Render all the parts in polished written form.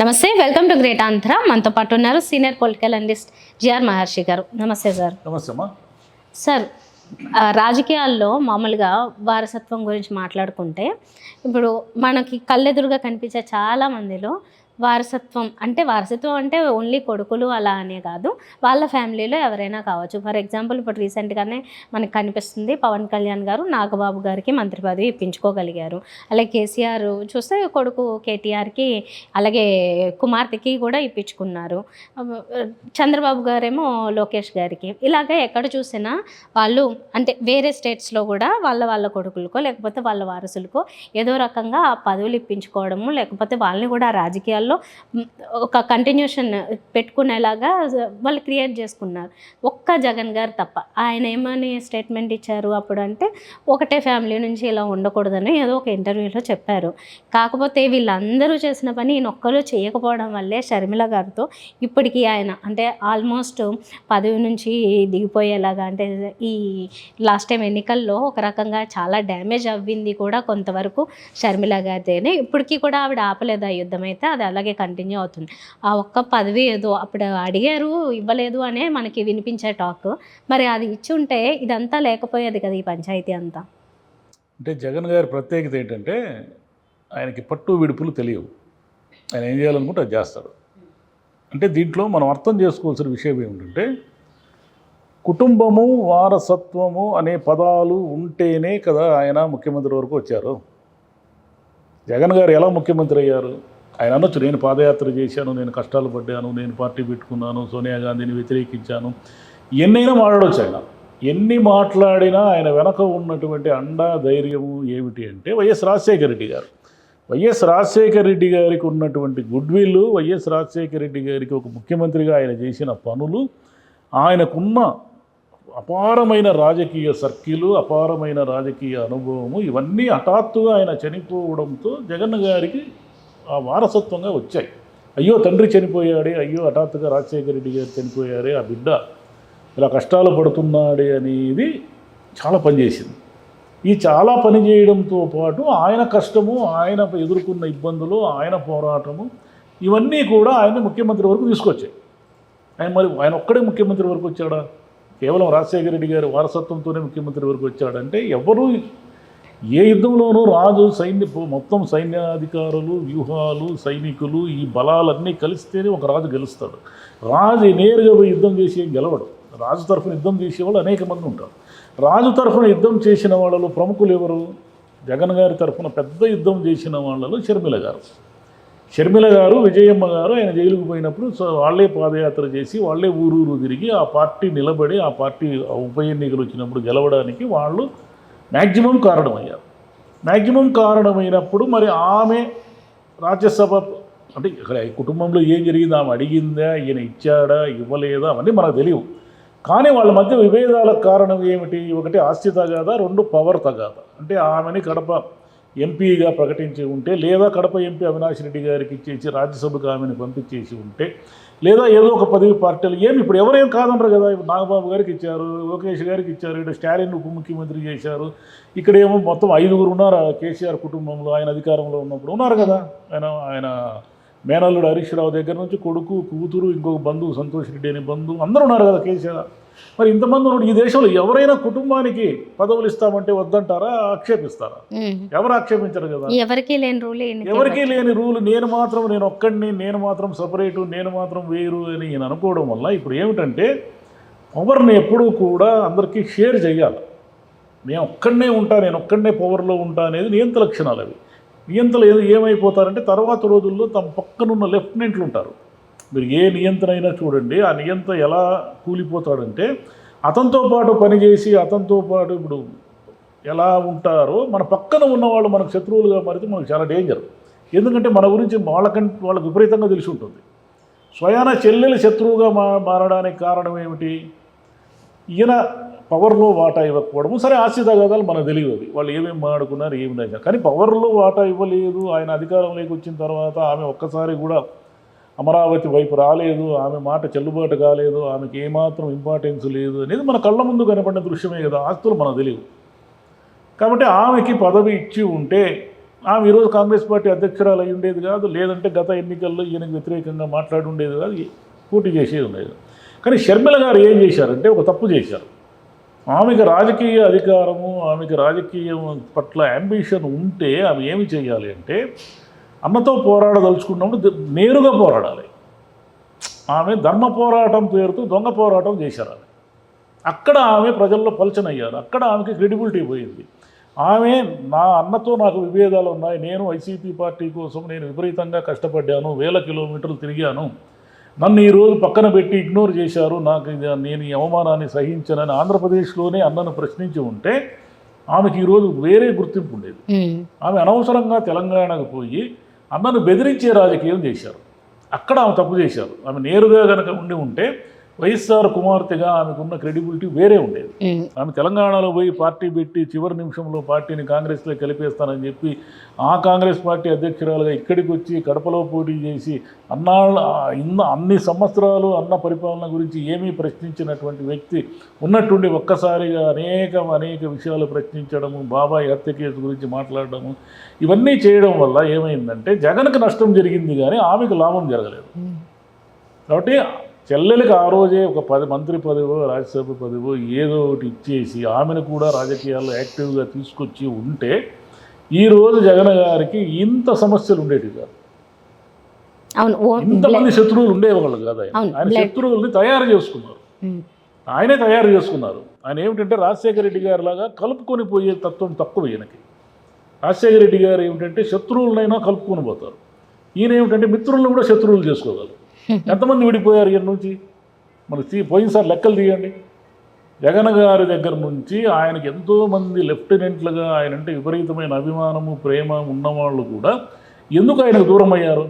నమస్తే, welcome to great Andhra. మనతో పాటు ఉన్నారు సీనియర్ పొలిటికల్ అనలిస్ట్ జిఆర్ మహర్షి గారు. నమస్తే సార్. నమస్తే అమ్మా. సార్, రాజకీయాల్లో మామూలుగా వారసత్వం గురించి మాట్లాడుకుంటే ఇప్పుడు మనకి కళ్ళెదురుగా కనిపించే చాలా మందిలో వారసత్వం అంటే ఓన్లీ కొడుకులు అలా అనే కాదు, వాళ్ళ ఫ్యామిలీలో ఎవరైనా కావచ్చు. ఫర్ ఎగ్జాంపుల్ ఇప్పుడు రీసెంట్గానే మనకు కనిపిస్తుంది, పవన్ కళ్యాణ్ గారు నాగబాబు గారికి మంత్రి పదవి ఇప్పించుకోగలిగారు. అలాగే కేసీఆర్ చూస్తే కొడుకు కేటీఆర్కి, అలాగే కుమార్తెకి కూడా ఇప్పించుకున్నారు. చంద్రబాబు గారేమో లోకేష్ గారికి. ఇలాగే ఎక్కడ చూసినా వాళ్ళు వేరే స్టేట్స్లో కూడా వాళ్ళ కొడుకులకో లేకపోతే వాళ్ళ వారసులకో ఏదో రకంగా పదవులు ఇప్పించుకోవడము, లేకపోతే వాళ్ళని కూడా రాజకీయాల్లో ఒక కంటిన్యూషన్ పెట్టుకునేలాగా వాళ్ళు క్రియేట్ చేసుకున్నారు. ఒక్క జగన్ గారు తప్ప. ఆయన ఏమని స్టేట్మెంట్ ఇచ్చారు అప్పుడు అంటే, ఒకటే ఫ్యామిలీ నుంచి ఇలా ఉండకూడదని ఏదో ఒక ఇంటర్వ్యూలో చెప్పారు. కాకపోతే వీళ్ళందరూ చేసిన పని ఈయన ఒక్కరు చేయకపోవడం వల్లే షర్మిల గారితో ఇప్పటికీ ఆయన ఆల్మోస్ట్ పదవి నుంచి దిగిపోయేలాగా, ఈ లాస్ట్ టైం ఎన్నికల్లో ఒక రకంగా చాలా డ్యామేజ్ అవ్వింది కూడా కొంతవరకు షర్మిల గారితేనే. ఇప్పటికీ కూడా ఆవిడ ఆపలేదు ఆ యుద్ధం అయితే, అది అలాగే కంటిన్యూ అవుతుంది. ఆ ఒక్క పదవి ఏదో అప్పుడు అడిగారు, ఇవ్వలేదు అనే మనకి వినిపించే టాక్. మరి అది ఇచ్చి ఉంటే ఇదంతా లేకపోయేది కదా, ఈ పంచాయతీ అంతా. అంటే జగన్ గారి ప్రత్యేకత ఏంటంటే ఆయనకి పట్టు విడుపులు తెలియవు. ఆయన ఏం చేయాలనుకుంటే అది చేస్తాడు. అంటే దీంట్లో మనం అర్థం చేసుకోవాల్సిన విషయం ఏమిటంటే, కుటుంబము వారసత్వము అనే పదాలు ఉంటేనే కదా ఆయన ముఖ్యమంత్రి వరకు వచ్చారు. జగన్ గారు ఎలా ముఖ్యమంత్రి అయ్యారు? ఆయన అనొచ్చు, నేను పాదయాత్ర చేశాను, నేను కష్టాలు పడ్డాను, నేను పార్టీ పెట్టుకున్నాను, సోనియా గాంధీని వ్యతిరేకించాను, ఎన్నైనా మాట్లాడవచ్చు. ఆయన ఎన్ని మాట్లాడినా ఆయన వెనక ఉన్నటువంటి అండా ధైర్యము ఏమిటి అంటే వైఎస్ రాజశేఖర రెడ్డి గారు. వైఎస్ రాజశేఖర రెడ్డి గారికి ఉన్నటువంటి గుడ్విల్, వైఎస్ రాజశేఖర రెడ్డి గారికి ఒక ముఖ్యమంత్రిగా ఆయన చేసిన పనులు, ఆయనకున్న అపారమైన రాజకీయ సర్కిలు, అపారమైన రాజకీయ అనుభవము, ఇవన్నీ హఠాత్తుగా ఆయన చనిపోవడంతో జగన్ గారికి ఆ వారసత్వంగా వచ్చాయి. అయ్యో తండ్రి చనిపోయాడే, అయ్యో హఠాత్తుగా రాజశేఖర రెడ్డి గారు చనిపోయారే, ఆ బిడ్డ ఇలా కష్టాలు పడుతున్నాడే అనేది చాలా పనిచేసింది. ఈ చాలా పని చేయడంతో పాటు ఆయన కష్టము, ఆయన ఎదుర్కొన్న ఇబ్బందులు, ఆయన పోరాటము, ఇవన్నీ కూడా ఆయన ముఖ్యమంత్రి వరకు తీసుకొచ్చాయి. ఆయన ఒక్కడే ముఖ్యమంత్రి వరకు వచ్చాడా? కేవలం రాజశేఖర రెడ్డి గారి వారసత్వంతోనే ముఖ్యమంత్రి వరకు వచ్చాడంటే, ఎవరు ఏ యుద్ధంలోనూ రాజు మొత్తం సైన్యాధికారులు, వ్యూహాలు, సైనికులు, ఈ బలాలన్నీ కలిస్తేనే ఒక రాజు గెలుస్తాడు. రాజు నేరుగా పోయి యుద్ధం చేసి గెలవడు. రాజు తరఫున యుద్ధం చేసేవాళ్ళు అనేక మంది ఉంటారు. రాజు తరఫున యుద్ధం చేసిన వాళ్ళలో ప్రముఖులు ఎవరు? జగన్ గారి తరఫున పెద్ద యుద్ధం చేసిన వాళ్ళలో షర్మిల గారు, విజయమ్మ గారు ఆయన జైలుకు పోయినప్పుడు వాళ్ళే పాదయాత్ర చేసి, వాళ్ళే ఊరూరు తిరిగి ఆ పార్టీ నిలబడి, ఆ పార్టీ ఉప ఎన్నికలు వచ్చినప్పుడు గెలవడానికి వాళ్ళు మ్యాక్సిమం కారణమైనప్పుడు మరి ఆమె రాజ్యసభ ఇక్కడ కుటుంబంలో ఏం జరిగింది, ఆమె అడిగిందా, ఈయన ఇచ్చాడా, ఇవ్వలేదా, అవన్నీ మనకు తెలియవు. కానీ వాళ్ళ మధ్య విభేదాలకు కారణం ఏమిటి? ఒకటి ఆస్తి తగాదా, రెండు పవర్ తగాదా. అంటే ఆమెని కడప ఎంపీగా ప్రకటించి ఉంటే, లేదా కడప ఎంపీ అవినాష్ రెడ్డి గారికి ఇచ్చేసి రాజ్యసభకు ఆమెను పంపించేసి ఉంటే, లేదా ఏదో ఒక పదవి పార్టీలు ఇప్పుడు ఎవరేం కాదనరు కదా. నాగబాబు గారికి ఇచ్చారు, లోకేష్ గారికి ఇచ్చారు, ఇక్కడ స్టాలిన్ ఉప ముఖ్యమంత్రి చేశారు, ఇక్కడేమో మొత్తం 5 ఉన్నారు కేసీఆర్ కుటుంబంలో. ఆయన అధికారంలో ఉన్నప్పుడు ఉన్నారు కదా. ఆయన మేనల్లుడు హరీష్ రావు దగ్గర నుంచి కొడుకు, కూతురు, ఇంకొక బంధువు సంతోష్ రెడ్డి అనే బంధువు అందరూ ఉన్నారు కదా కేసీఆర్. మరి ఇంతమంది ఉన్నాడు. ఈ దేశంలో ఎవరైనా కుటుంబానికి పదవులు ఇస్తామంటే వద్దంటారా, ఆక్షేపిస్తారా? ఎవరు ఆక్షేపించరు కదా. ఎవరికీ లేని రూల్ నేను మాత్రం సపరేటు, నేను మాత్రం వేరు అని నేను అనుకోవడం వల్ల ఇప్పుడు ఏమిటంటే, పవర్ని ఎప్పుడూ కూడా అందరికీ షేర్ చేయాలి. నేను ఒక్కడనే పవర్లో ఉంటా అనేది నియంత లక్షణాలు. అవి నియంతలు ఏమైపోతారంటే, తర్వాత రోజుల్లో తమ పక్కనున్న లెఫ్టినెంట్లు ఉంటారు. మీరు ఏ నియంత్రణ అయినా చూడండి, ఆ నియంత ఎలా కూలిపోతాడంటే, అతనితో పాటు పనిచేసి అతనితో పాటు ఇప్పుడు ఎలా ఉంటారో మన పక్కన ఉన్నవాళ్ళు మనకు శత్రువులుగా మారితే మనకు చాలా డేంజర్. ఎందుకంటే మన గురించి వాళ్ళకు విపరీతంగా తెలిసి ఉంటుంది. స్వయాన చెల్లెలు శత్రువుగా మారడానికి కారణం ఏమిటి? ఈయన పవర్లో వాటా ఇవ్వకపోవడము. సరే, ఆస్తి తగాదాలు మనకు తెలియదు, వాళ్ళు ఏమేమి మాడుకున్నారు, ఏమి లేదు. కానీ పవర్లో వాటా ఇవ్వలేదు. ఆయన అధికారంలోకి వచ్చిన తర్వాత ఆమె ఒక్కసారి కూడా అమరావతి వైపు రాలేదు, ఆమె మాట చెల్లుబాటు కాలేదు, ఆమెకి ఏమాత్రం ఇంపార్టెన్స్ లేదు అనేది మన కళ్ళ ముందు కనపడిన దృశ్యమే కదా. ఆస్తులు మనకు తెలియదు. కాబట్టి ఆమెకి పదవి ఇచ్చి ఉంటే ఆమె ఈరోజు కాంగ్రెస్ పార్టీ అధ్యక్షురాలు అయి ఉండేది కాదు, లేదంటే గత ఎన్నికల్లో ఈయనకు వ్యతిరేకంగా మాట్లాడి ఉండేది కాదు, పోటీ చేసేది ఉండేది. కానీ షర్మిల గారు ఏం చేశారంటే ఒక తప్పు చేశారు. ఆమెకు రాజకీయ అధికారము, ఆమెకు రాజకీయం పట్ల అంబిషన్ ఉంటే ఆమె ఏమి చేయాలి అంటే అన్నతో పోరాడదలుచుకున్నప్పుడు నేరుగా పోరాడాలి. ఆమె ధర్మ పోరాటం పేరుతో దొంగ పోరాటం చేశారు. అక్కడ ఆమె ప్రజల్లో పలచనయ్యారు, అక్కడ ఆమెకి క్రెడిబిలిటీ పోయింది. ఆమె నా అన్నతో నాకు విభేదాలు ఉన్నాయి, నేను వైసీపీ పార్టీ కోసం నేను విపరీతంగా కష్టపడ్డాను, 1000 కిలోమీటర్లు తిరిగాను, నన్ను ఈరోజు పక్కన పెట్టి ఇగ్నోర్ చేశారు, నేను ఈ అవమానాన్ని సహించనని ఆంధ్రప్రదేశ్లోనే అన్నను ప్రశ్నించి ఉంటే ఆమెకి ఈరోజు వేరే గుర్తింపు ఉండేది. ఆమె అనవసరంగా తెలంగాణకు పోయి అన్నను బెదిరించే రాజకీయం చేశారు. అక్కడ ఆమె తప్పు చేశారు. ఆమె నేరుగా కనుక ఉంటే వైఎస్ఆర్ కుమార్తెగా ఆమెకున్న క్రెడిబిలిటీ వేరే ఉండేది. ఆమె తెలంగాణలో పోయి పార్టీ పెట్టి చివరి నిమిషంలో పార్టీని కాంగ్రెస్లో కలిపేస్తానని చెప్పి ఆ కాంగ్రెస్ పార్టీ అధ్యక్షురాలుగా ఇక్కడికి వచ్చి కడపలో పోటీ చేసి అన్ని సంవత్సరాలు అన్న పరిపాలన గురించి ఏమీ ప్రశ్నించినటువంటి వ్యక్తి ఉన్నట్టుండి ఒక్కసారిగా అనేక విషయాలు ప్రశ్నించడము, బాబాయ్ హత్య కేసు గురించి మాట్లాడడము, ఇవన్నీ చేయడం వల్ల ఏమైందంటే జగన్కి నష్టం జరిగింది కానీ ఆమెకు లాభం జరగలేదు. కాబట్టి చెల్లెలకి ఆ రోజే ఒక 10 మంత్రి పదవో రాజ్యసభ పదవో ఏదో ఒకటి ఇచ్చేసి ఆమెను కూడా రాజకీయాల్లో యాక్టివ్గా తీసుకొచ్చి ఉంటే ఈరోజు జగన్ గారికి ఇంత సమస్యలు ఉండేటివి కాదు, ఇంతమంది శత్రువులు ఉండేవాళ్ళు కాదు. ఆయన శత్రువుల్ని తయారు చేసుకున్నారు, ఆయనే తయారు చేసుకున్నారు. ఆయన ఏమిటంటే రాజశేఖర రెడ్డి గారి లాగా కలుపుకొని పోయే తత్వం తక్కువ ఈయనకి. రాజశేఖర రెడ్డి గారు ఏమిటంటే శత్రువులనైనా కలుపుకొని పోతారు, ఈయన ఏమిటంటే మిత్రులను కూడా శత్రువులు చేసుకోగలరు. ఎంతమంది విడిపోయారు ఈయన నుంచి మనకి పోయినసారి లెక్కలు తీయండి. జగన్ గారి దగ్గర నుంచి ఆయనకి ఎంతోమంది లెఫ్టినెంట్లుగా ఆయనంటే విపరీతమైన అభిమానము ప్రేమ ఉన్నవాళ్ళు కూడా ఎందుకు ఆయనకు దూరం అయ్యారు?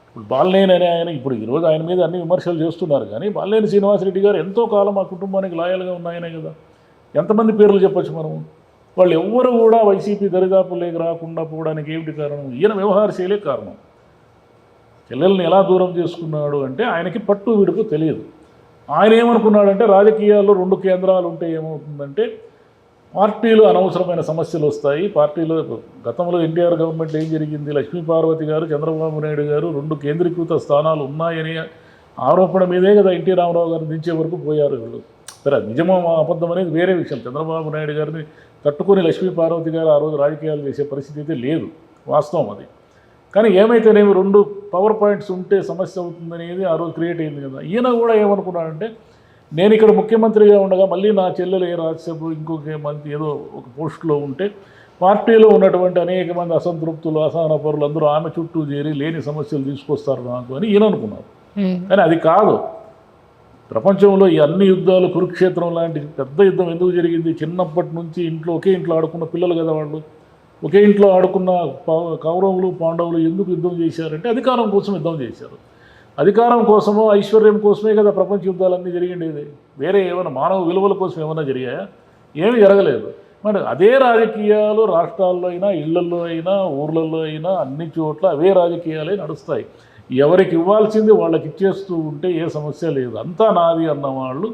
ఇప్పుడు బాలినేని అనే ఆయన ఇప్పుడు ఈరోజు ఆయన మీద అన్ని విమర్శలు చేస్తున్నారు, కానీ బాలినేని శ్రీనివాసరెడ్డి గారు ఎంతో కాలం ఆ కుటుంబానికి లాయల్గా ఉన్నాయనే కదా. ఎంతమంది పేర్లు చెప్పచ్చు మనము? వాళ్ళు ఎవ్వరు కూడా వైసీపీ దరిదాపులేకి రాకుండా పోవడానికి ఏమిటి కారణం? ఈయన వ్యవహారశైలే కారణం. చెల్లెల్ని ఎలా దూరం చేసుకున్నాడు అంటే ఆయనకి పట్టు విడుపు తెలియదు. ఆయన ఏమనుకున్నాడంటే రాజకీయాల్లో 2 కేంద్రాలు ఉంటే ఏమవుతుందంటే పార్టీలు అనవసరమైన సమస్యలు వస్తాయి. పార్టీలో గతంలో ఎన్టీఆర్ గవర్నమెంట్లో ఏం జరిగింది, లక్ష్మీపార్వతి గారు చంద్రబాబు నాయుడు గారు 2 కేంద్రీకృత స్థానాలు ఉన్నాయని ఆరోపణ మీదే కదా ఎన్టీ రామారావు గారిని దించే వరకు పోయారు వీళ్ళు. సరే నిజమో అబద్ధం అనేది వేరే విషయం. చంద్రబాబు నాయుడు గారిని తట్టుకొని లక్ష్మీపార్వతి గారు ఆ రోజు రాజకీయాలు చేసే పరిస్థితి అయితే లేదు, వాస్తవం అది. కానీ ఏమైతేనేమి 2 పవర్ పాయింట్స్ ఉంటే సమస్య అవుతుందనేది ఆ రోజు క్రియేట్ అయింది కదా. ఈయన కూడా ఏమనుకున్నాడంటే నేను ఇక్కడ ముఖ్యమంత్రిగా ఉండగా మళ్ళీ నా చెల్లెలు ఏ రాజ్యసభ ఇంకొక మంత్రి ఏదో ఒక పోస్టులో ఉంటే పార్టీలో ఉన్నటువంటి అనేక మంది అసంతృప్తులు అసహన పరులు అందరూ ఆమె చుట్టూ చేరి లేని సమస్యలు తీసుకొస్తారు నాకు అని ఈయన అనుకున్నారు. కానీ అది కాదు. ప్రపంచంలో ఈ అన్ని యుద్ధాలు కురుక్షేత్రం లాంటి పెద్ద యుద్ధం ఎందుకు జరిగింది? చిన్నప్పటి నుంచి ఒకే ఇంట్లో ఆడుకున్న పిల్లలు కదా వాళ్ళు. ఒకే ఇంట్లో ఆడుకున్న కౌరవులు పాండవులు ఎందుకు యుద్ధం చేశారంటే అధికారం కోసం యుద్ధం చేశారు. అధికారం కోసమో ఐశ్వర్యం కోసమే కదా ప్రపంచ యుద్ధాలన్నీ జరిగిండేది. వేరే ఏమైనా మానవ విలువల కోసం ఏమైనా జరిగాయా? ఏమీ జరగలేదు. మరి అదే రాజకీయాలు రాష్ట్రాల్లో అయినా ఇళ్లలో అయినా ఊర్లలో అయినా అన్ని చోట్ల అవే రాజకీయాలే నడుస్తాయి. ఎవరికి ఇవ్వాల్సింది వాళ్ళకి ఇచ్చేస్తూ ఉంటే ఏ సమస్య లేదు. అంతా నాది అన్న వాళ్ళు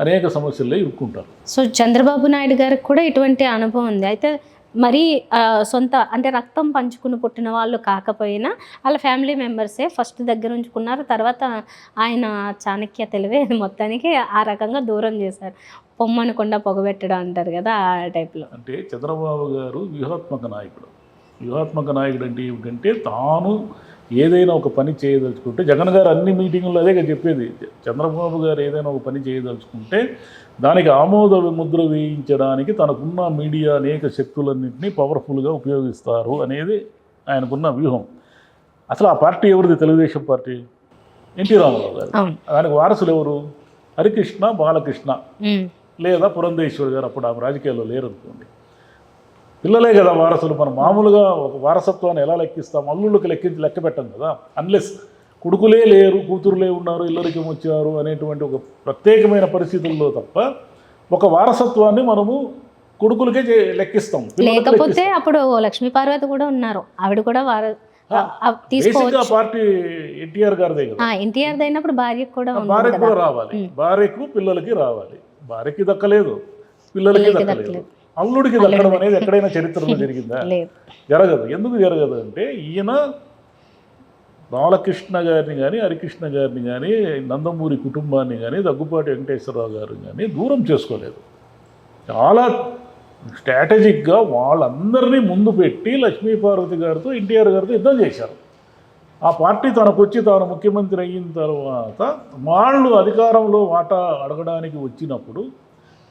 అనేక సమస్యల్లో ఇరుక్కుంటారు. సో చంద్రబాబు నాయుడు గారికి కూడా ఇటువంటి అనుభవం ఉంది. అయితే మరీ సొంత అంటే రక్తం పంచుకుని పుట్టిన వాళ్ళు కాకపోయినా వాళ్ళ ఫ్యామిలీ మెంబర్సే ఫస్ట్ దగ్గర ఉంచుకున్నారు. తర్వాత ఆయన చాణక్య తెలివే మొత్తానికి ఆ రకంగా దూరం చేశారు. పొమ్మనకుండా పొగబెట్టడం అంటారు కదా, ఆ టైప్లో. అంటే చంద్రబాబు గారు వ్యూహాత్మక నాయకుడు. వ్యూహాత్మక నాయకుడు అంటే ఏమిటంటే తాను ఏదైనా ఒక పని చేయదలుచుకుంటే, జగన్ గారు అన్ని మీటింగుల్లో అదే చెప్పేది, చంద్రబాబు గారు ఏదైనా ఒక పని చేయదలుచుకుంటే దానికి ఆమోద ముద్ర వేయించడానికి తనకున్న మీడియా అనేక శక్తులన్నింటినీ పవర్ఫుల్గా ఉపయోగిస్తారు అనేది ఆయనకున్న వ్యూహం. అసలు ఆ పార్టీ ఎవరిది? తెలుగుదేశం పార్టీ, ఎన్టీ రామారావు గారు. దానికి వారసులు ఎవరు? హరికృష్ణ, బాలకృష్ణ లేదా పురంధేశ్వరి గారు. అప్పుడు ఆమె రాజకీయాల్లో లేరనుకోండి, పిల్లలే కదా వారసులు. మనం మామూలుగా ఒక వారసత్వాన్ని ఎలా లెక్కిస్తాం? అల్లుళ్ళకి లెక్క పెట్టం కదా. అన్లెస్ కొడుకులే లేరు కూతురులే ఉన్నారు ఇల్లరికం వచ్చారు అనేటువంటి ఒక ప్రత్యేకమైన పరిస్థితుల్లో తప్ప ఒక వారసత్వాన్ని మనము కొడుకులకే లెక్కిస్తాం. లేకపోతే అప్పుడు లక్ష్మీపార్వతి కూడా ఉన్నారు, ఆవిడ కూడా పార్టీ ఎన్టీఆర్ గారిదే కదా. ఎన్టీఆర్ అయినప్పుడు భార్యకు కూడా రావాలి, భార్యకు పిల్లలకి రావాలి. భార్యకి దక్కలేదు, పిల్లలకి దక్కలేదు. అల్లుడికి దక్కడం అనేది ఎక్కడైనా చరిత్రలో జరిగిందా? లేదు. జరగదు. ఎందుకు జరగదు అంటే ఈయన బాలకృష్ణ గారిని కానీ, హరికృష్ణ గారిని కానీ, నందమూరి కుటుంబాన్ని కానీ, దగ్గుపాటి వెంకటేశ్వరరావు గారిని కానీ దూరం చేసుకోలేదు. చాలా స్ట్రాటజిక్గా వాళ్ళందరినీ ముందు పెట్టి లక్ష్మీపార్వతి గారితో, ఎన్టీఆర్ గారితో యుద్ధం చేశారు. ఆ పార్టీ తనకొచ్చి తాను ముఖ్యమంత్రి అయిన తర్వాత వాళ్ళు అధికారంలో వాటా అడగడానికి వచ్చినప్పుడు,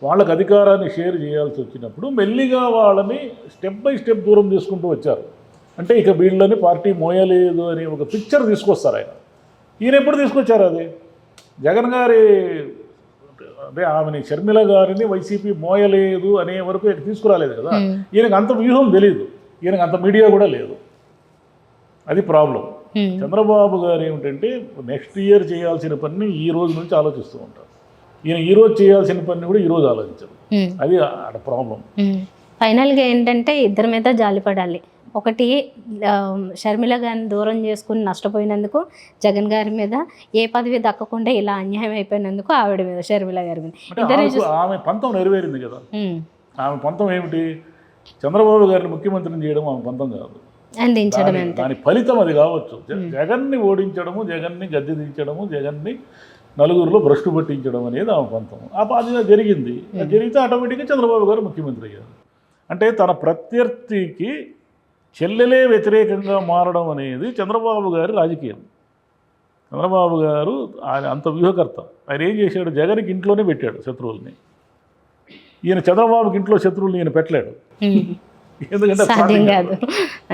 వాళ్ళకి అధికారాన్ని షేర్ చేయాల్సి వచ్చినప్పుడు మెల్లిగా వాళ్ళని స్టెప్ బై స్టెప్ దూరం తీసుకుంటూ వచ్చారు. అంటే ఇక వీళ్ళని పార్టీ మోయలేదు అని ఒక పిక్చర్ తీసుకొస్తారు ఆయన. ఈయన ఎప్పుడు తీసుకొచ్చారు అది? జగన్ గారి అంటే ఆమెని షర్మిల గారిని వైసీపీ మోయలేదు అనే వరకు ఇక తీసుకురాలేదు కదా. ఈయనకు అంత వ్యూహం తెలియదు, ఈయనకు అంత మీడియా కూడా లేదు. అది ప్రాబ్లం. చంద్రబాబు గారు ఏమిటంటే నెక్స్ట్ ఇయర్ చేయాల్సిన పని ఈ రోజు నుంచి ఆలోచిస్తూ ఉంటారు. ఈయన ఈ రోజు చేయాల్సిన పని కూడా ఈ రోజు ఆలోచించరు. అది ఆడ ప్రాబ్లం. ఫైనల్గా ఏంటంటే ఇద్దరి మీద జాలిపడాలి. ఒకటి షర్మిల గారిని దూరం చేసుకుని నష్టపోయినందుకు జగన్ గారి మీద, ఏ పదవి దక్కకుండా ఇలా అన్యాయం అయిపోయినందుకు ఆవిడ మీద, షర్మిల గారి మీద. ఆమె పంతం నెరవేరింది కదా. ఆమె పంతం ఏమిటి? చంద్రబాబు గారిని ముఖ్యమంత్రిని చేయడం ఆమె పంతం కాదు, అందించడం. దాని ఫలితం అది కావచ్చు. జగన్ని ఓడించడము, జగన్ని గద్దె దించడము, జగన్ని నలుగురిలో భ్రష్టు పట్టించడం అనేది ఆమె పంతం. ఆ బాధ్యత జరిగింది. జరిగితే ఆటోమేటిక్గా చంద్రబాబు గారు ముఖ్యమంత్రి అయ్యారు. అంటే తన ప్రత్యర్థికి చెల్లెలే వ్యతిరేకంగా మారడం అనేది చంద్రబాబు గారి రాజకీయం. చంద్రబాబు గారు ఆయన అంత వ్యూహకర్త. ఆయన ఏం చేశాడు? జగన్కి ఇంట్లోనే పెట్టాడు శత్రువుల్ని. ఈయన చంద్రబాబుకి ఇంట్లో శత్రువుల్ని ఈయన పెట్టలేడు. ఎందుకంటే సాధ్యం కాదు.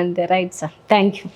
అంతే. Right sir. Thank you.